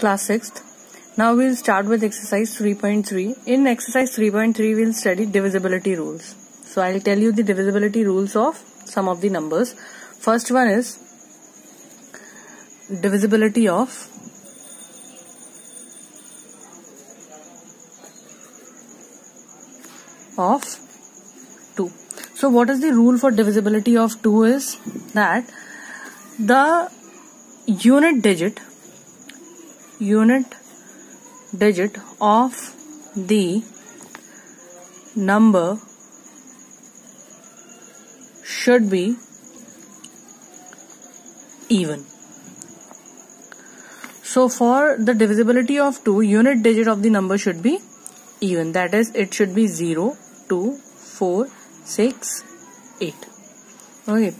class 6th. Now we'll start with exercise 3.3. In exercise 3.3 we'll study divisibility rules. So I'll tell you the divisibility rules of some of the numbers. First one is divisibility of of 2. So what is the rule for divisibility of 2 is that the unit digit of the number should be even. So for the divisibility of 2, unit digit of the number should be even. That is, it should be 0, 2, 4, 6, 8. Okay.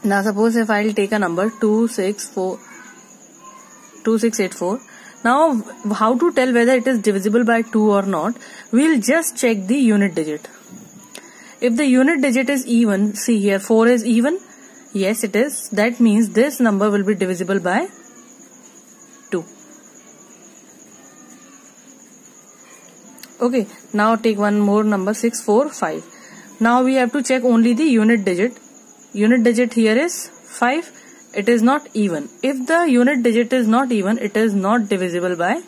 Now suppose if I'll take a number 2684. Now how to tell whether it is divisible by 2 or not? We'll just check the unit digit. If the unit digit is even, see here 4 is even. Yes, it is. That means this number will be divisible by 2. Okay. Now take one more number 645. Now we have to check only the unit digit. Unit digit here is 5. It is not even. If the unit digit is not even, it is not divisible by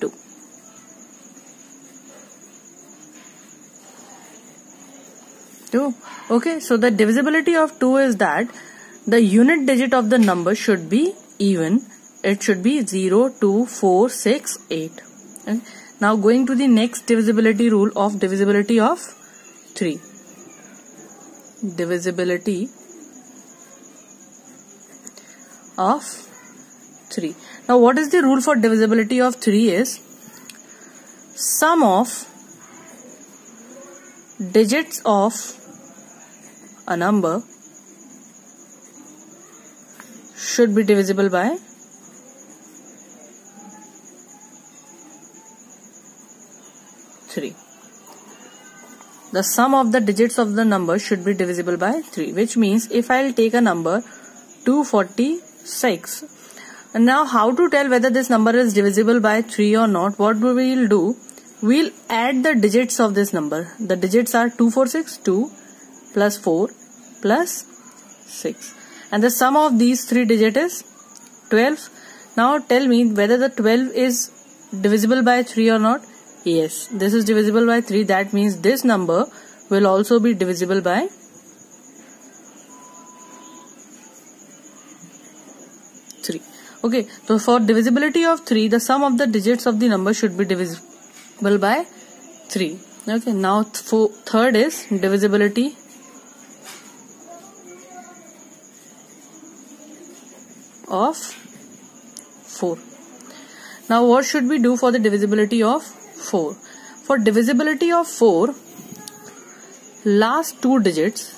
2. Okay, so the divisibility of 2 is that the unit digit of the number should be even. It should be 0, 2, 4, 6, 8. Okay. Now going to the next divisibility rule of divisibility of 3. Divisibility of 3. Now what is the rule for divisibility of 3 is sum of digits of a number should be divisible by 3. The sum of the digits of the number should be divisible by 3, which means if I'll take a number 246. And now how to tell whether this number is divisible by 3 or not? What we will do? We'll add the digits of this number. The digits are 246, 2 plus 4 plus 6. And the sum of these 3 digits is 12. Now tell me whether the 12 is divisible by 3 or not. Yes, this is divisible by 3. That means this number will also be divisible by 3. Okay, so for divisibility of 3, the sum of the digits of the number should be divisible by 3. Okay, now third is divisibility of 4. Now what should we do for the divisibility of 4? For divisibility of 4, last two digits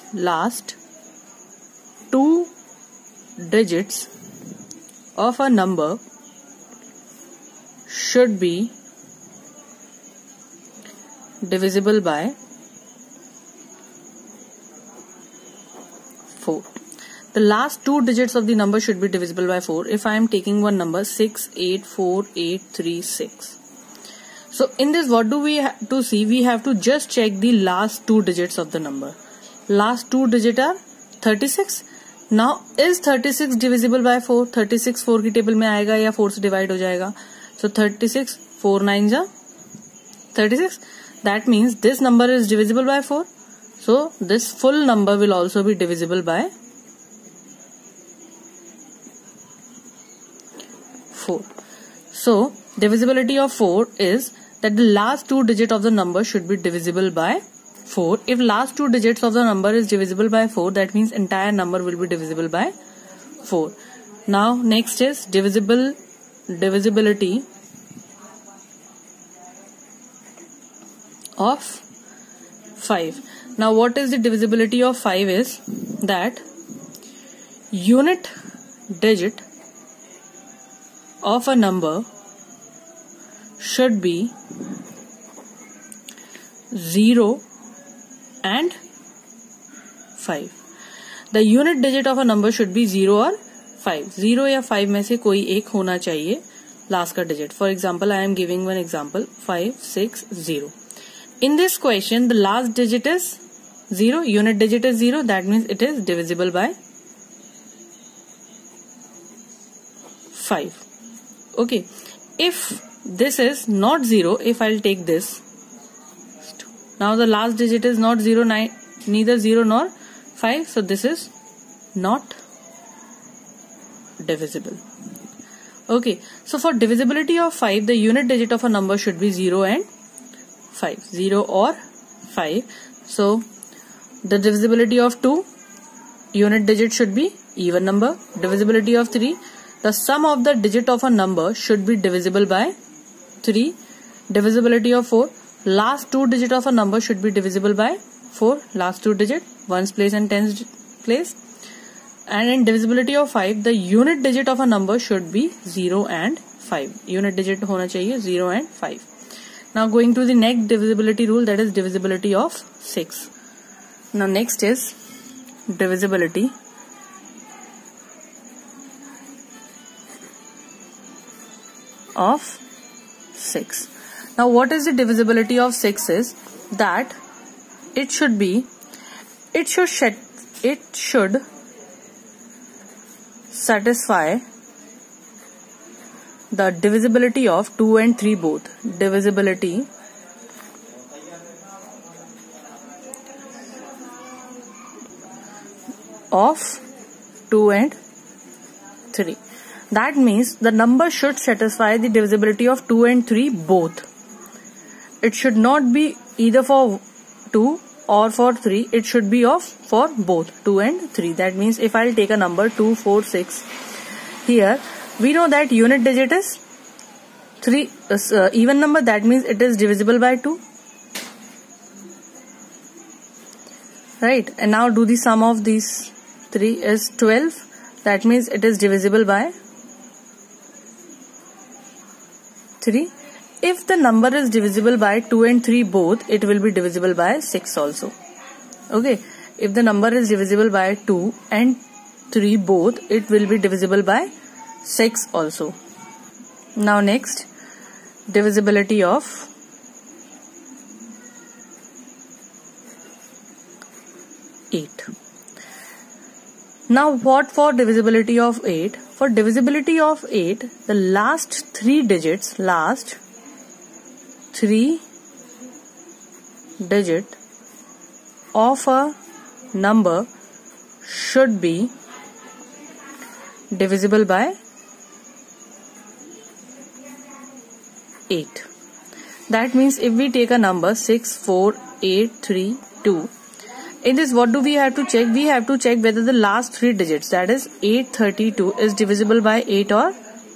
of a number should be divisible by 4. The last two digits of the number should be divisible by 4. If I am taking one number 684836. So in this, what do we have to see? We have to just check the last two digits of the number. Last two digits are 36. Now is 36 divisible by 4? 36 4 की table में आएगा या 4 से divide हो जाएगा? So 36 4 9 जा 36. That means this number is divisible by 4. So this full number will also be divisible by 4. So divisibility of 4 is that the last two digits of the number should be divisible by 4. If last two digits of the number is divisible by 4, that means entire number will be divisible by 4. Now next is divisibility of 5. Now what is the divisibility of 5 is that unit digit of a number should be 0 and 5. The unit digit of a number should be 0 or 5. 0 या 5 में से कोई एक होना चाहिए. last का digit. For example, I am giving one example 560. In this question, the last digit is 0, unit digit is 0. That means it is divisible by 5. Okay. If this is not 0, if I'll take this, now the last digit is not 0, neither 0 nor 5. So this is not divisible. Okay. So for divisibility of 5, the unit digit of a number should be 0 and 5. 0 or 5. So the divisibility of 2, unit digit should be even number. Divisibility of 3, the sum of the digit of a number should be divisible by 3. Divisibility of 4, last 2 digit of a number should be divisible by 4. Last 2 digit, ones place and tens place. And in divisibility of 5, the unit digit of a number should be 0 and 5. Unit digit hona chahiye 0 and 5. Now going to the next divisibility rule, that is divisibility of 6. Now next is divisibility of 6. Now what is the divisibility of 6 is that it should satisfy the divisibility of 2 and 3 both. Divisibility of 2 and 3. That means the number should satisfy the divisibility of 2 and 3 both. It should not be either for 2 or for 3. It should be for both 2 and 3. That means if I'll take a number 2, 4, 6, here we know that unit digit is 3, even number. That means it is divisible by 2. Right? And now do the sum of these 3 is 12. That means it is divisible by 3. If the number is divisible by 2 and 3 both, it will be divisible by 6 also. Okay. If the number is divisible by 2 and 3 both, it will be divisible by 6 also. Now next, divisibility of 8. Now what for divisibility of 8? For divisibility of 8, the last 3 digit of a number should be divisible by 8. That means if we take a number 6, 4, 8, 3, 2, in this what do we have to check? We have to check whether the last 3 digits, that is 832, is divisible by 8 or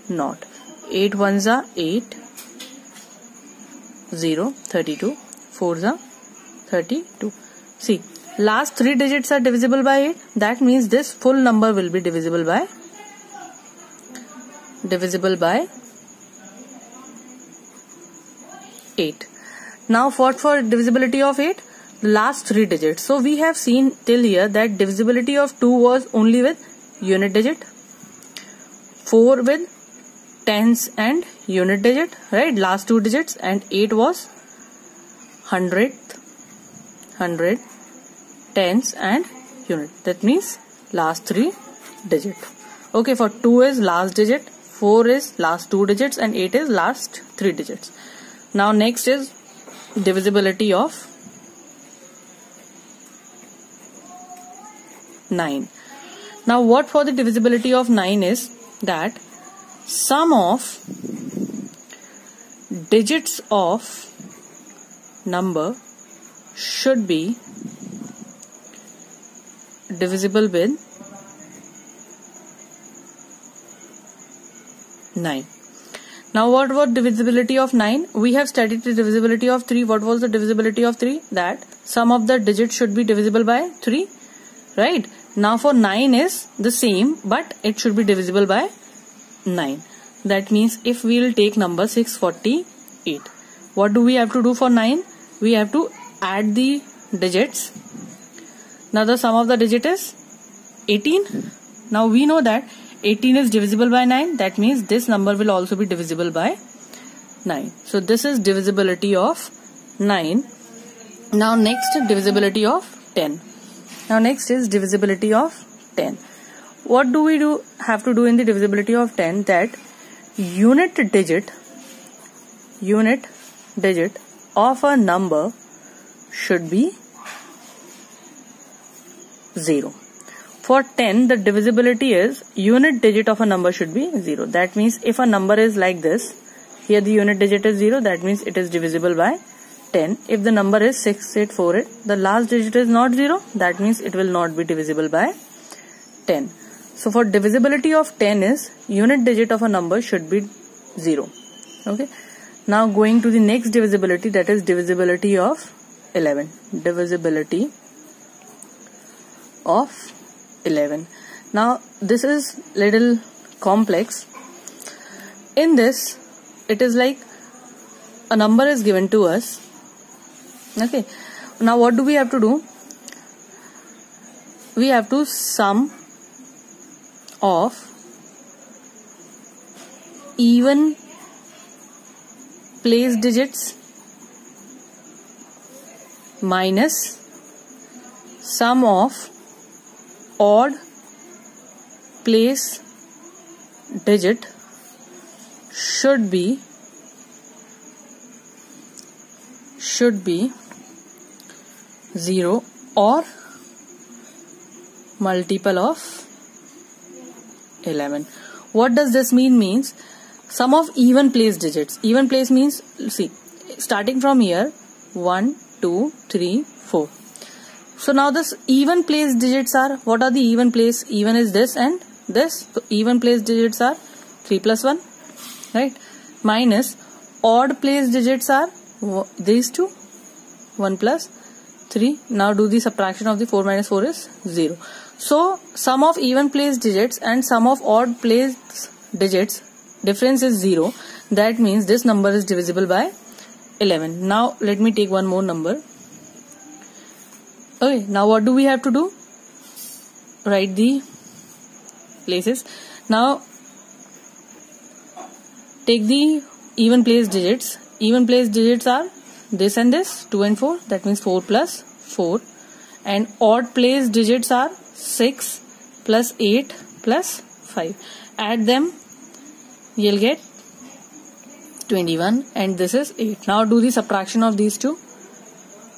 not. 8 ones are 8, 0, 32, 4s are 32. See, last 3 digits are divisible by 8. That means this full number will be divisible by 8. Now what for divisibility of 8? The last 3 digits. So we have seen till here that divisibility of 2 was only with unit digit, 4 with tens and unit digit, right? Last 2 digits, and 8 was 100, tens and unit. That means last 3 digit. Okay, for 2 is last digit, 4 is last 2 digits, and 8 is last 3 digits. Now next is divisibility of 9. Now what for the divisibility of 9 is that sum of digits of number should be divisible with 9. Now what was divisibility of 9? We have studied the divisibility of 3. What was the divisibility of 3? That sum of the digits should be divisible by 3. Right? Now for 9 is the same, but it should be divisible by 9. That means if we will take number 648, what do we have to do for 9? We have to add the digits. Now the sum of the digit is 18. Now we know that 18 is divisible by 9. That means this number will also be divisible by 9. So this is divisibility of 9. Now next, divisibility of 10. Now next is divisibility of 10. What do we have to do in the divisibility of 10? That unit digit of a number should be 0. For 10, the divisibility is unit digit of a number should be 0. That means if a number is like this, here the unit digit is 0, that means it is divisible by 10. If the number is 6848, the last digit is not 0, that means it will not be divisible by 10. So for divisibility of 10 is unit digit of a number should be 0. Okay. Now going to the next divisibility, that is divisibility of 11. Divisibility of 11. Now this is little complex. In this, it is like a number is given to us. Okay. Now what do we have to do? We have to sum of even place digits minus sum of odd place digit should be 0 or multiple of 11. What does this mean? Means sum of even place digits. Even place means, see, starting from here 1, 2, 3, 4. So now this even place digits are, what are the even place? Even is this and this. So even place digits are 3 plus 1, right? Minus odd place digits are these two, 1 plus 3. Now do the subtraction of the 4 minus 4 is 0. So sum of even place digits and sum of odd place digits difference is 0. That means this number is divisible by 11. Now let me take one more number. Okay, now what do we have to do? Write the places. Now take the even place digits. Even place digits are this and this, 2 and 4. That means 4 plus 4. And odd place digits are 6 plus 8 plus 5. Add them, you'll get 21, and this is 8. Now do the subtraction of these two.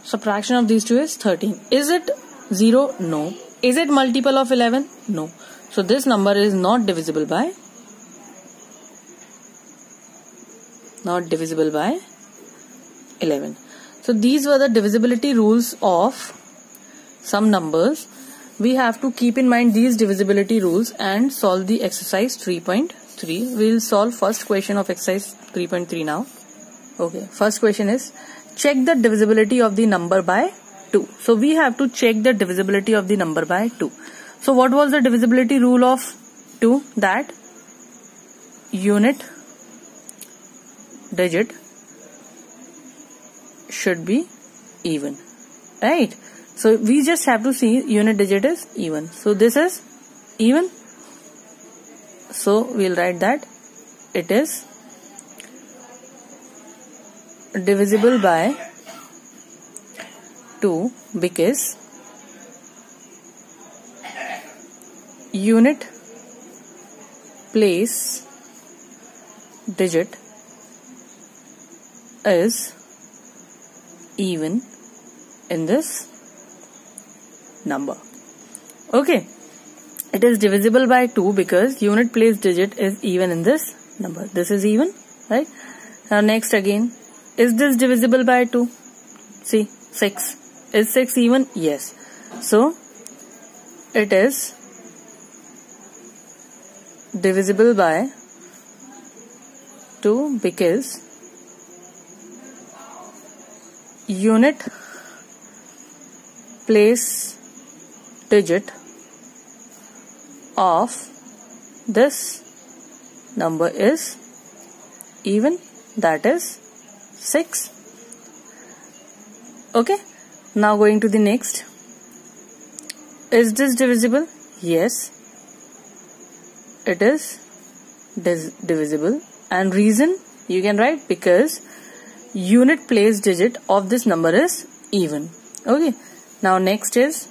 Subtraction of these two is 13. Is it 0? No. Is it multiple of 11? No. So this number is not divisible by 11. So these were the divisibility rules of some numbers. We have to keep in mind these divisibility rules and solve the exercise 3.3. We will solve first question of exercise 3.3 now. Okay, first question is check the divisibility of the number by 2. So we have to check the divisibility of the number by 2. So what was the divisibility rule of 2? That unit digit should be even, right? So we just have to see unit digit is even. So this is even. So we'll write that it is divisible by 2 because unit place digit is even in this number. Okay, it is divisible by 2 because unit place digit is even in this number. This is even, right? Now next again, is this divisible by 2? See, 6. Is 6 even? Yes. So it is divisible by 2 because unit place digit of this number is even, that is 6. Okay, now going to the next. Is this divisible? Yes. it is divisible. And reason you can write, because unit place digit of this number is even. Okay, now next is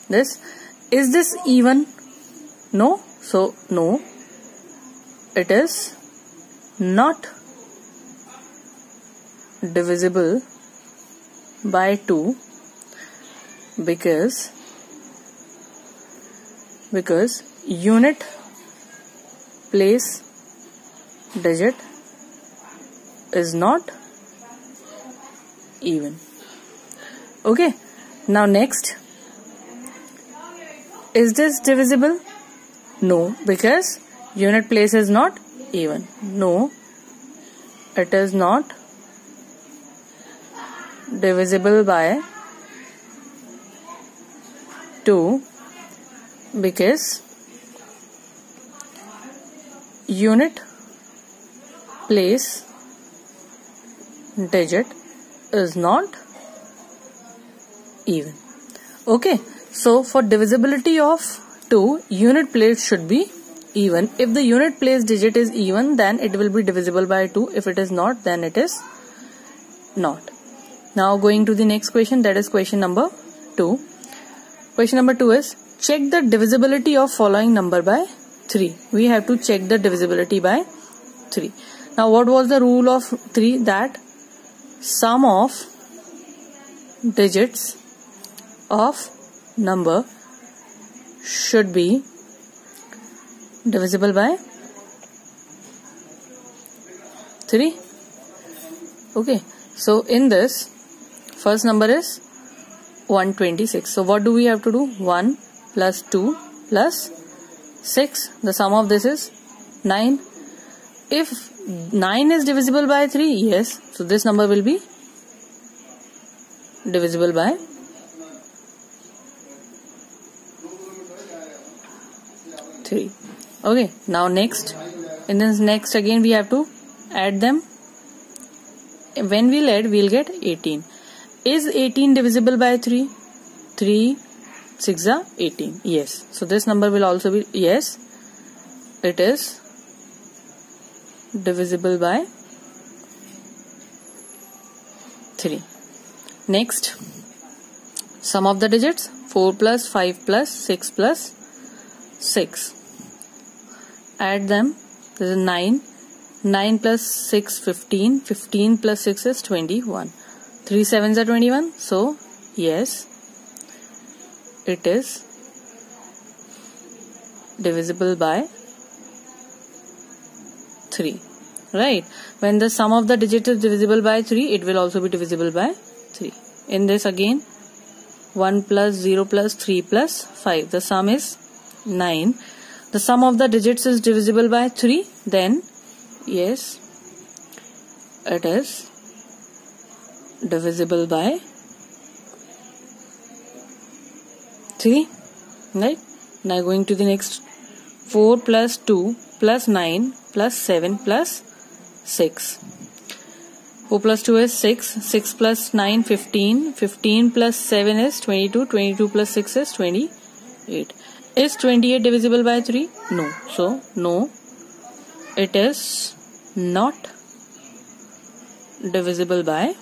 this. Is this even? No. So no, it is not divisible by 2 because unit place digit is not even. Okay, now next, is this divisible? No, because unit place is not even. No, it is not divisible by 2 because unit place digit is not even. Okay, so for divisibility of 2, unit place should be even. If the unit place digit is even, then it will be divisible by 2. If it is not, then it is not. Now going to the next question, that is question number 2. Question number 2 is, check the divisibility of following number by 3. We have to check the divisibility by 3. Now what was the rule of 3? That sum of digits of number should be divisible by 3. Okay, so in this, first number is 126. So what do we have to do? 1 plus 2 plus 6. The sum of this is 9. If 9 is divisible by 3, yes, so this number will be divisible by 3. Okay, now next, in this next again we have to add them. When we'll add, we'll get 18. Is 18 divisible by 3? 3 6 are 18. Yes, so this number will also be, yes, it is divisible by 3. Next, sum of the digits, 4 plus 5 plus 6 plus 6. Add them. This is 9. 9 plus 6, 15. 15 plus 6 is 21. 3 7s are 21. So, yes, it is divisible by 3. Right? When the sum of the digits is divisible by 3, it will also be divisible by 3. In this again, 1 plus 0 plus 3 plus 5. The sum is 9. The sum of the digits is divisible by 3. Then, yes, it is divisible by 3. Right? Now going to the next. 4 plus 2 plus 9 plus 7 plus 6. 4 plus 2 is 6. 6 plus 9, 15. 15 plus 7 is 22. 22 plus 6 is 28. Is 28 divisible by 3? No. So, no, it is not divisible by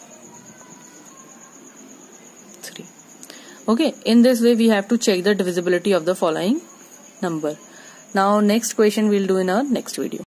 3. Okay, in this way we have to check the divisibility of the following number. Now next question we'll do in our next video.